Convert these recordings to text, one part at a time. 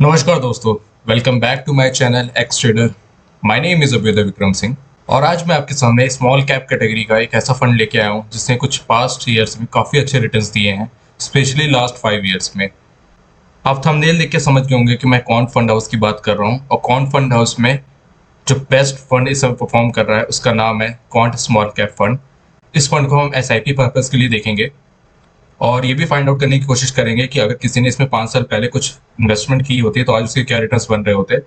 नमस्कार दोस्तों, welcome back to my channel X trader. My name is Abhyuday Vikram Singh और आज मैं आपके सामने स्मॉल कैप कैटेगरी का एक ऐसा फंड लेके आया हूँ जिसने कुछ पास्ट ईयर्स में काफ़ी अच्छे रिटर्न्स दिए हैं, स्पेशली लास्ट 5 ईयर्स में। आप थंबनेल देख के समझ गए होंगे कि मैं कौन फंड हाउस की बात कर रहा हूँ और कौन फंड हाउस में जो बेस्ट फंड इस समय परफॉर्म कर रहा है उसका नाम है क्वांट स्मॉल कैप फंड। इस फंड को हम एसआईपी पर्पज़ के लिए देखेंगे और ये भी फाइंड आउट करने की कोशिश करेंगे कि अगर किसी ने इसमें 5 साल पहले कुछ इन्वेस्टमेंट की होती है तो आज उसके क्या रिटर्न्स बन रहे होते।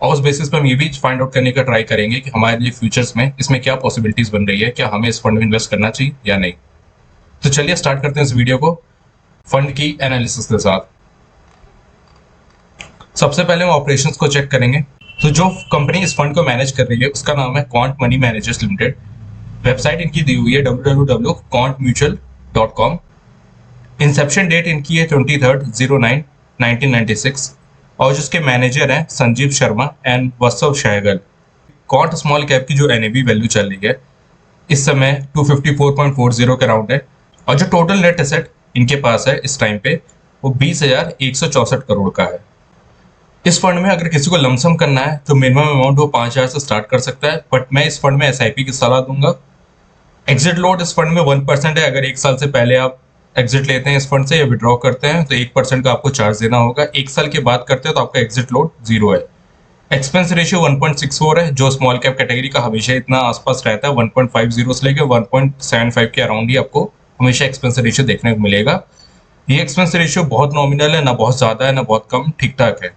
और उस बेसिस पर हम ये भी फाइंड आउट करने का ट्राई करेंगे कि हमारे लिए फ्यूचर्स में इसमें क्या पॉसिबिलिटीज बन रही है, क्या हमें इस फंड में इन्वेस्ट करना चाहिए या नहीं। तो चलिए स्टार्ट करते हैं इस वीडियो को फंड की एनालिसिस के साथ। सबसे पहले हम ऑपरेशंस को चेक करेंगे। तो जो कंपनी इस फंड को मैनेज कर रही है उसका नाम है quant money managers limited. Website इनकी दी हुई है www.quantmutual.com। इंसेप्शन डेट इनकी है 23/09/1996 और जिसके मैनेजर हैं Sanjeev Sharma and Vatsav Sehgal. Quant small cap की जो एनएवी वैल्यू चल रही है इस समय 254.40 के अराउंड है और जो टोटल नेट एसेट इनके पास है इस टाइम पे वो 20,164 करोड़ का है। इस फंड में अगर किसी को लमसम करना है तो मिनिमम अमाउंट वो 5,000 से स्टार्ट कर सकता है, बट मैं इस फंड में एसआईपी की सलाह दूंगा। एग्जिट लोड इस फंड में 1% है। अगर 1 साल से पहले आप एग्जिट लेते हैं इस फंड से या विड्रॉ करते हैं तो 1% का आपको चार्ज देना होगा। 1 साल के बाद करते हैं तो आपका एग्जिट लोड 0 है। एक्सपेंस रेशियो 1.64 है जो स्मॉल कैप कैटेगरी का हमेशा इतना आसपास रहता है। 1.50 से लेकर 1.75 के अराउंड ही आपको हमेशा एक्सपेंस रेशियो देखने को मिलेगा। ये एक्सपेंस रेशियो बहुत नॉमिनल है, ना बहुत ज्यादा है ना बहुत कम, ठीक ठाक है।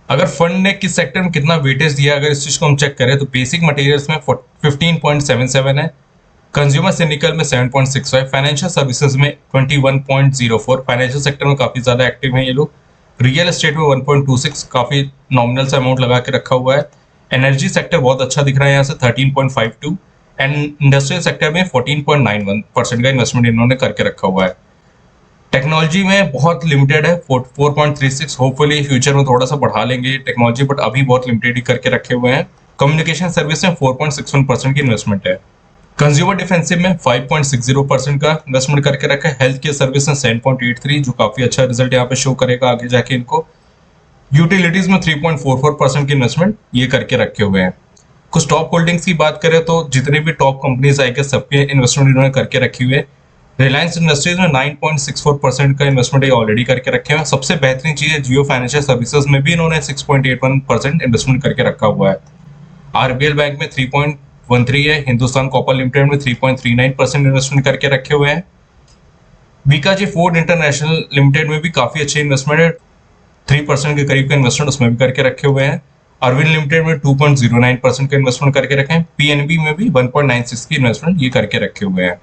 अगर फंड ने किस सेक्टर में कितना वेटेज दिया, अगर इस चीज को हम चेक करें तो बेसिक मटेरियल्स में 15.77 है, कंज्यूमर सिनिकल में 7.65, फाइनेंशियल सर्विसेज में 21.04। फाइनेंशियल सेक्टर में काफी ज्यादा एक्टिव हैं ये लोग। रियल एस्टेट में 1.26, काफी नॉमिनल सा अमाउंट लगा के रखा हुआ है। एनर्जी सेक्टर बहुत अच्छा दिख रहा है यहाँ से 13.52 एंड इंडस्ट्रियल सेक्टर में 14.91% का इन्वेस्टमेंट इन्होंने करके रखा हुआ है। टेक्नोलॉजी में बहुत लिमिटेड है 4.36, होपफुली फ्यूचर में थोड़ा सा बढ़ा लेंगे टेक्नोलॉजी, बट अभी बहुत लिमिटेड ही करके रखे हुए हैं। कम्युनिकेशन सर्विस में 4.61% की इन्वेस्टमेंट है। कंज्यूमर डिफेंसिव में 5.60% का इन्वेस्टमेंट करके रखा है। हेल्थ केयर सर्विस में 7.83 जो काफी अच्छा रिजल्ट यहाँ पे शो करेगा आगे जाके इनको। यूटिलिटीज में 3.44% की इन्वेस्टमेंट ये करके रखे हुए हैं। कुछ टॉप होल्डिंग्स की बात करें तो जितनी भी टॉप कंपनीज आएंगे सबके इन्वेस्टमेंट इन्होंने करके रखी हुई है। रिलायंस इंडस्ट्रीज में 9.64% का इन्वेस्टमेंट ये ऑलरेडी करके रखे हुए हैं। सबसे बेहतरीन चीज है जियो फाइनेंशियल सर्विसेज में भी इन्होंने 6.81% इन्वेस्टमेंट करके रखा हुआ है। आरबीएल बैंक में 3.13 है। हिंदुस्तान कॉपर लिमिटेड में 3.39% इन्वेस्टमेंट करके रखे हुए हैं। बीकाजी फूड इंटरनेशनल लिमिटेड में भी काफी अच्छी इन्वेस्टमेंट है, 3% के करीब का इन्वेस्टमेंट उसमें भी करके रखे हुए हैं। अरविंद लिमिटेड में 2.09% का इन्वेस्टमेंट करके रखे हैं। पीएनबी में भी 1.96 की इन्वेस्टमेंट ये करके रखे हुए हैं।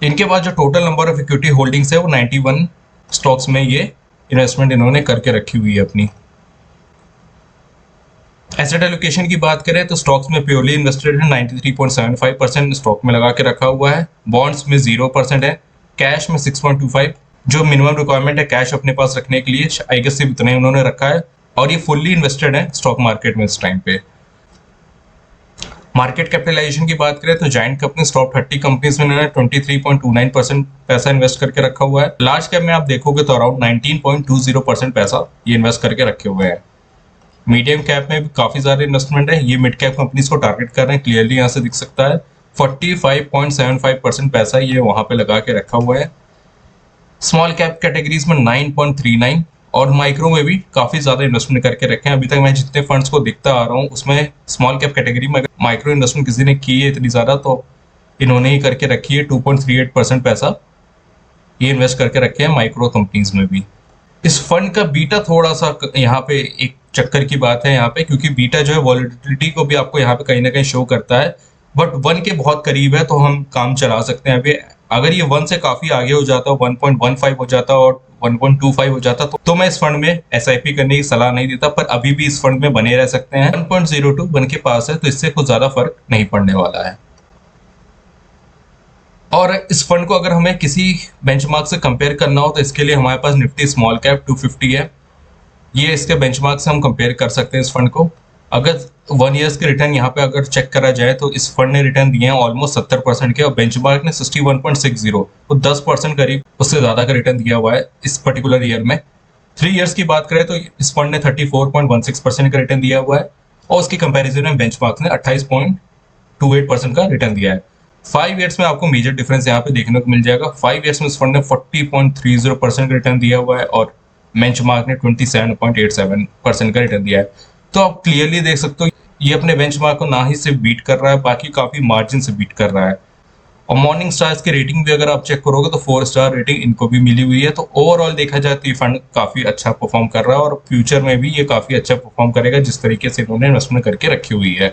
इनके पास जो total number of equity holdings है वो 91 स्टॉक्स में ये इन्वेस्टमेंट इन्होंने करके रखी हुई है अपनी। एसेट एलोकेशन की बात करें तो स्टॉक्स में प्योरली इन्वेस्टेड है, 93.75% स्टॉक में लगा के रखा हुआ है। बॉन्ड्स में 0% है। कैश में 6.25, जो मिनिमम रिक्वायरमेंट है कैश अपने पास रखने के लिए, आई गेस सिर्फ इतना ही उन्होंने रखा है और ये फुल्ली इन्वेस्टेड है स्टॉक मार्केट में इस टाइम पे। मार्केट कैपिटलाइजेशन की बात करें तो जायंट कंपनी टॉप 30 कंपनीज में इन्होंने 23.29% पैसा इन्वेस्ट करके रखा हुआ है। लार्ज कैप में आप देखोगे तो अराउंड 19.20% पैसा ये इन्वेस्ट करके रखे हुए हैं। मीडियम कैप में भी काफी ज्यादा इन्वेस्टमेंट है, ये मिड कैप कंपनीज को टारगेट कर रहे हैं, क्लियरली यहाँ से दिख सकता है। 45.75% पैसा ये वहां पे लगा के रखा हुआ है। स्मॉल कैप कैटेगरीज में 9.39 और माइक्रो में भी काफी ज्यादा इन्वेस्टमेंट करके रखे हैं। अभी तक मैं जितने फंड्स को दिखता आ रहा हूँ उसमें स्मॉल कैप कैटेगरी में माइक्रो इन्वेस्टमेंट किसी ने की है इतनी ज्यादा तो इन्होंने ही करके रखी है। 2.38% पैसा ये इन्वेस्ट करके रखे हैं माइक्रो कंपनीज में भी। इस फंड का बीटा थोड़ा सा यहाँ पे एक चक्कर की बात है यहाँ पे, क्योंकि बीटा जो है वॉलेटिलिटी को भी आपको यहाँ पे कहीं ना कहीं शो करता है, बट 1 के बहुत करीब है तो हम काम चला सकते हैं। अभी अगर ये 1 से काफी आगे हो जाता, 1.15 हो जाता और 1.25 हो जाता तो मैं इस फंड में एसआईपी करने की सलाह नहीं देता, पर अभी भी इस फंड में बने रह सकते हैं। 1.02 1 के पास है तो इससे कुछ ज्यादा फर्क नहीं पड़ने वाला है। और इस फंड को अगर हमें किसी बेंचमार्क से कंपेयर करना हो तो इसके लिए हमारे पास निफ्टी स्मॉल कैप 250 है, ये इसके बेंचमार्क से हम कंपेयर कर सकते हैं इस फंड को। अगर 1 ईयर्स के रिटर्न यहाँ पे अगर चेक करा जाए तो इस फंड ने रिटर्न दिए हैं ऑलमोस्ट 70% के, और बेंचमार्क ने 61.60, तो 10% करीब उससे ज्यादा का रिटर्न दिया हुआ है इस पर्टिकुलर ईयर में। 3 ईयर्स की बात करें तो इस फंड ने 34.16% का रिटर्न दिया हुआ है, और उसकी कंपैरिजन में बेंचमार्क ने 28.28% का रिटर्न दिया है। 5 ईयर्स में आपको मेजर डिफरेंस यहाँ पे देखने को मिल जाएगा। 5 ईयर्स में इस फंड ने 40.30% का रिटर्न दिया हुआ है, और बेंचमार्क ने 27.87% का रिटर्न दिया है। तो आप क्लियरली देख सकते हो ये अपने बेंचमार्क को ना ही सिर्फ बीट कर रहा है, बाकी काफी मार्जिन से बीट कर रहा है। और मॉर्निंग स्टार्स की रेटिंग भी अगर आप चेक करोगे तो 4 स्टार रेटिंग इनको भी मिली हुई है। तो ओवरऑल देखा जाए तो ये फंड काफी अच्छा परफॉर्म कर रहा है, और फ्यूचर में भी ये काफी अच्छा परफॉर्म करेगा जिस तरीके से इन्होंने इन्वेस्टमेंट करके रखी हुई है।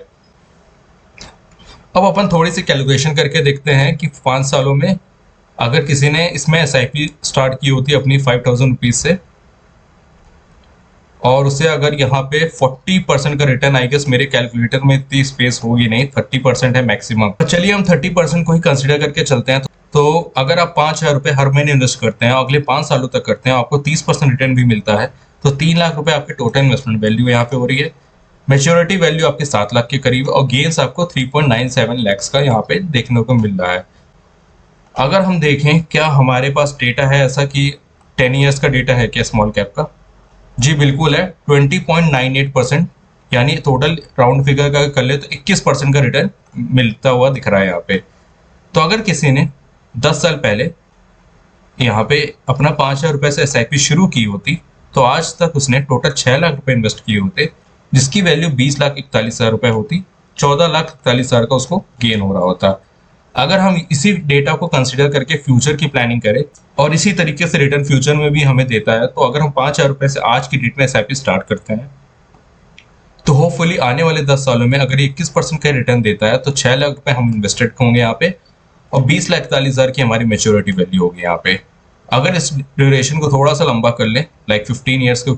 अब अपन थोड़ी सी कैलकुलेशन करके देखते हैं कि 5 सालों में अगर किसी ने इसमें SIP स्टार्ट की होती अपनी 5000 रुपीज से, और उसे अगर यहाँ पे 40% का रिटर्न, आई गेस मेरे कैलकुलेटर में इतनी स्पेस होगी नहीं, 30% है मैक्सिमम, तो चलिए हम 30% को ही कंसिडर करके चलते हैं। तो अगर आप 5,000 रुपये हर महीने इन्वेस्ट करते हैं, अगले 5 सालों तक करते हैं, आपको 30% रिटर्न भी मिलता है, तो 3 लाख रुपए आपके टोटल इन्वेस्टमेंट वैल्यू यहाँ पे हो रही है। मेच्योरिटी वैल्यू आपके 7 लाख के करीब, और गेन्स आपको 3.97 लैक्स का यहाँ पे देखने को मिल रहा है। अगर हम देखें क्या हमारे पास डेटा है ऐसा कि 10 ईयर्स का डेटा है क्या स्मॉल कैप का? जी बिल्कुल है, 20.98%, यानी टोटल राउंड फिगर का कर ले तो 21% का रिटर्न मिलता हुआ दिख रहा है यहाँ पे। तो अगर किसी ने 10 साल पहले यहाँ पे अपना 5,000 रुपये से SIP शुरू की होती, तो आज तक उसने टोटल 6 लाख रुपए इन्वेस्ट किए होते, जिसकी वैल्यू 20,41,000 रुपए होती, 14,41,000 का उसको गेन हो रहा होता। अगर हम इसी डेटा को कंसिडर करके फ्यूचर की प्लानिंग करें, और इसी तरीके से रिटर्न फ्यूचर में भी हमें देता है, तो अगर हम 5,000 रुपए से आज की डेट में SIP स्टार्ट करते हैं, तो होपफुली आने वाले 10 सालों में अगर 21% का रिटर्न देता है तो 6 लाख रुपए हम इन्वेस्टेड होंगे यहाँ पे, और 20,41,000 की हमारी मेच्योरिटी वैल्यू होगी यहाँ पे। अगर इस ड्यूरेशन को थोड़ा सा लंबा कर लें, लाइक 15 ईयर्स को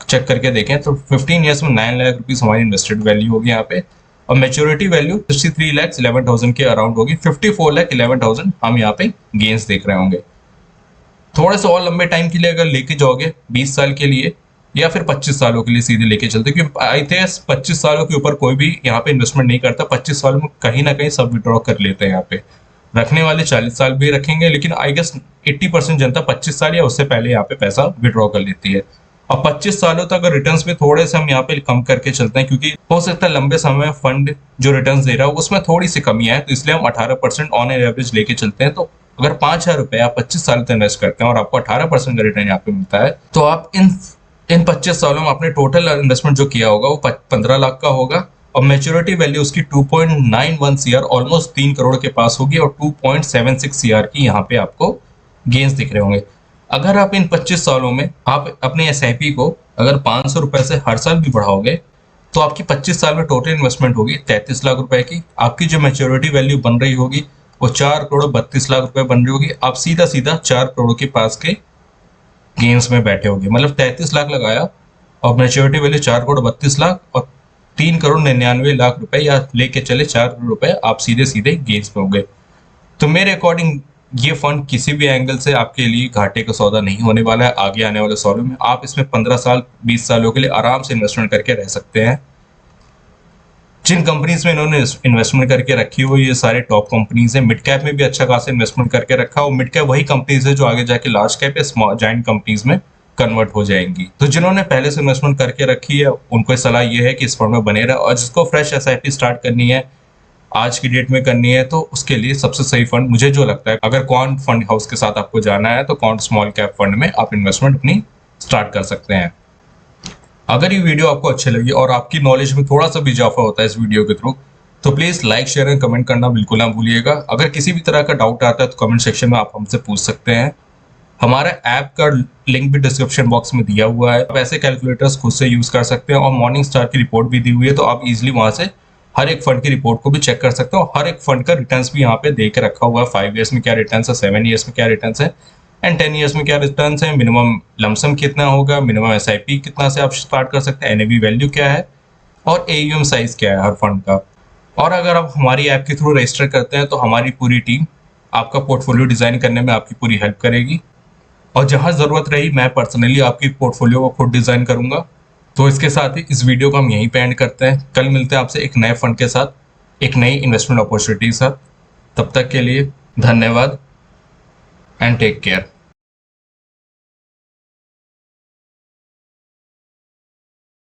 चेक करके देखें, तो 15 ईयर्स में 9 लाख रुपीज हमारी इन्वेस्टेड वैल्यू होगी यहाँ पे, और मेच्योरिटी वैल्यू 63,11,000 के अराउंड होगी। 54,11,000 हम यहाँ पे गेन्स देख रहे होंगे। थोड़े से और लंबे टाइम के लिए अगर लेके जाओगे, 20 साल के लिए या फिर 25 सालों के लिए सीधे लेके चलते, क्योंकि आई थिंक 25 सालों के ऊपर कोई भी यहाँ पे इन्वेस्टमेंट नहीं करता। 25 सालों में कहीं ना कहीं सब विड्रॉ कर लेते हैं, यहाँ पे रखने वाले 40 साल भी रखेंगे, लेकिन आई गेस 80% जनता 25 साल या उससे पहले यहाँ पे पैसा विड्रॉ कर लेती है। अब 25 सालों तक अगर रिटर्न्स में थोड़े से हम यहाँ पे कम करके चलते हैं, क्योंकि हो सकता है लंबे समय में फंड जो रिटर्न्स दे रहा है उसमें थोड़ी सी कमी है, तो इसलिए हम 18% ऑन एवरेज लेके चलते हैं। तो अगर 5,000 रुपए आप 25 साल तक इन्वेस्ट करते हैं और आपको 18% का रिटर्न यहाँ पे मिलता है, तो आप इन 25 सालों में आपने टोटल इन्वेस्टमेंट जो किया होगा वो 15 लाख का होगा, और मेच्योरिटी वैल्यू उसकी 2.91 CR, ऑलमोस्ट 3 करोड़ के पास होगी, और 2.76 CR की यहाँ पे आपको गेन्स दिख रहे होंगे। अगर आप इन 25 सालों में आप अपने SIP को अगर 500 रुपए से हर साल भी बढ़ाओगे, तो आपकी 25 साल में टोटल इन्वेस्टमेंट होगी 33 लाख रुपए की। आपकी जो मेच्योरिटी वैल्यू बन रही होगी वो 4 करोड़ 32 लाख रुपए बन रही होगी। आप सीधा सीधा 4 करोड़ के पास के गेम्स में बैठे होंगे, मतलब 33 लाख लगाया और मेच्योरिटी वैल्यू 4 करोड़ 32 लाख, और 3 करोड़ 99 लाख रुपए या लेके चले 4 करोड़ रुपए आप सीधे सीधे गेम्स में होंगे। तो मेरे अकॉर्डिंग ये फंड किसी भी एंगल से आपके लिए घाटे का सौदा नहीं होने वाला है। आगे आने वाले सालों में आप इसमें 15 साल 20 सालों के लिए आराम से इन्वेस्टमेंट करके रह सकते हैं। जिन कंपनीज में इन्होंने इन्वेस्टमेंट करके रखी हुई ये सारे टॉप कंपनीज हैं। मिड कैप में भी अच्छा खासा इन्वेस्टमेंट करके रखा, और मिड कैप वही कंपनीज है जो आगे जाके लार्ज कैप या स्मॉल जाइंट कंपनीज में कन्वर्ट हो जाएंगी। तो जिन्होंने पहले से इन्वेस्टमेंट करके रखी है उनको सलाह ये है कि इस फंड में बने रहे, और जिसको फ्रेश SIP स्टार्ट करनी है आज की डेट में करनी है, तो उसके लिए सबसे सही फंड मुझे जो लगता है, अगर क्वांट फंड हाउस के साथ आपको जाना है तो क्वांट स्मॉल कैप फंड में आप इन्वेस्टमेंट अपनी स्टार्ट कर सकते हैं। अगर ये वीडियो आपको अच्छी लगी और आपकी नॉलेज में थोड़ा सा भी इजाफा होता है इस वीडियो के थ्रू, तो please like share and comment करना बिल्कुल ना भूलिएगा। अगर किसी भी तरह का डाउट आता है तो कमेंट सेक्शन में आप हमसे पूछ सकते हैं। हमारा ऐप का लिंक भी डिस्क्रिप्शन बॉक्स में दिया हुआ है, आप ऐसे कैलकुलेटर्स खुद से यूज कर सकते हैं, और मॉर्निंग स्टार की रिपोर्ट भी दी हुई है, तो आप इजिली वहां से हर एक फंड की रिपोर्ट को भी चेक कर सकते हो। हर एक फंड का रिटर्न्स भी यहाँ पे दे के रखा हुआ है। 5 ईयर्स में क्या रिटर्न्स है, 7 ईयर्स में क्या रिटर्न्स है, एंड 10 ईयर्स में क्या रिटर्न्स है, मिनिमम लमसम कितना होगा, मिनिमम SIP कितना से आप स्टार्ट कर सकते हैं, NAV वैल्यू क्या है, और AUM साइज क्या है हर फंड का। और अगर आप हमारी ऐप के थ्रू रजिस्टर करते हैं तो हमारी पूरी टीम आपका पोर्टफोलियो डिजाइन करने में आपकी पूरी हेल्प करेगी, और जहां जरूरत रही मैं पर्सनली आपकी पोर्टफोलियो को खुद डिजाइन करूंगा। तो इसके साथ ही इस वीडियो को हम यहीं पे एंड करते हैं। कल मिलते हैं आपसे एक नए फंड के साथ, एक नई इन्वेस्टमेंट अपॉर्चुनिटी के साथ। तब तक के लिए धन्यवाद एंड टेक केयर।